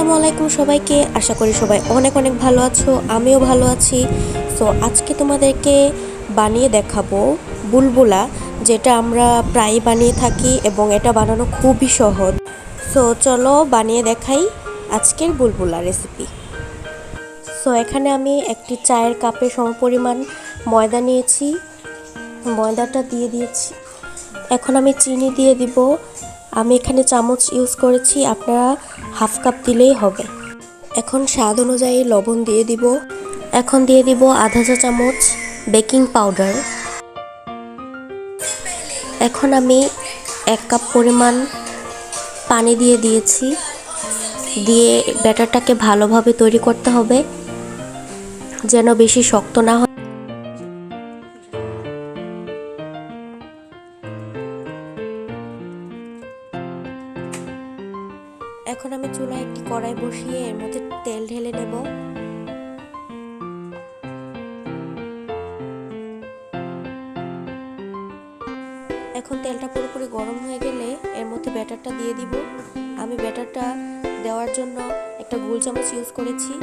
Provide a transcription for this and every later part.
আসসালামু আলাইকুম সবাইকে। আশা করি সবাই অনেক অনেক ভালো আছো, আমিও ভালো আছি। সো আজকে তোমাদেরকে বানিয়ে দেখাবো বুলবুলা, যেটা আমরা প্রায় বানিয়ে থাকি এবং এটা বানানো খুবই সহজ। সো চলো বানিয়ে দেখাই আজকের বুলবুলা রেসিপি। সো এখানে আমি একটি চায়ের কাপের সমপরিমাণ ময়দা নিয়েছি, ময়দাটা দিয়ে দিয়েছি। এখন আমি চিনি দিয়ে দিব। আমি এখানে চামচ ইউজ করেছি, আপনারা হাফ কাপ দিলেই হবে। এখন স্বাদ অনুযায়ী লবণ দিয়ে দিব। এখন দিয়ে দিব আধা চা চামচ বেকিং পাউডার। এখন আমি 1 কাপ পরিমাণ পানি দিয়ে দিয়েছি। দিয়ে ব্যাটারটাকে ভালোভাবে তৈরি করতে হবে, যেন বেশি শক্ত না হয়। এখন আমি চুলায় একটি কড়াই বসিয়ে এর মধ্যে তেল ঢেলে নেব। এখন তেলটা পুরোপুরি গরম হয়ে গেলে এর মধ্যে ব্যাটারটা দিয়ে দিব। আমি ব্যাটারটা দেওয়ার জন্য একটা গোল চামচ ইউজ করেছি।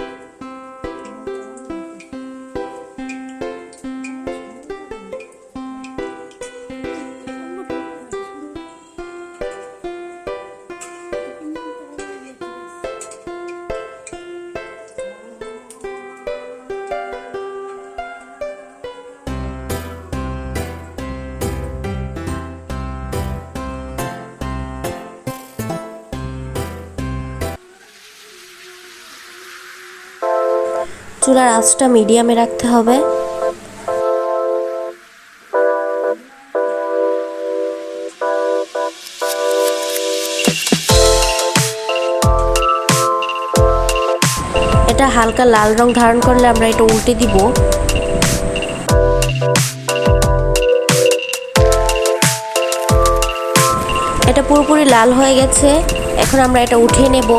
চুলার আঁচটা মিডিয়ামে রাখতে হবে। এটা হালকা লাল রং ধারণ করলে আমরা এটা উল্টে দিব। এটা পুরোপুরি লাল হয়ে গেছে, এখন আমরা এটা উঠিয়ে নেব।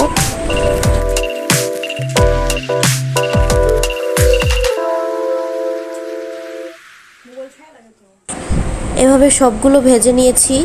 এভাবে সবগুলো ভেজে নিয়েছি।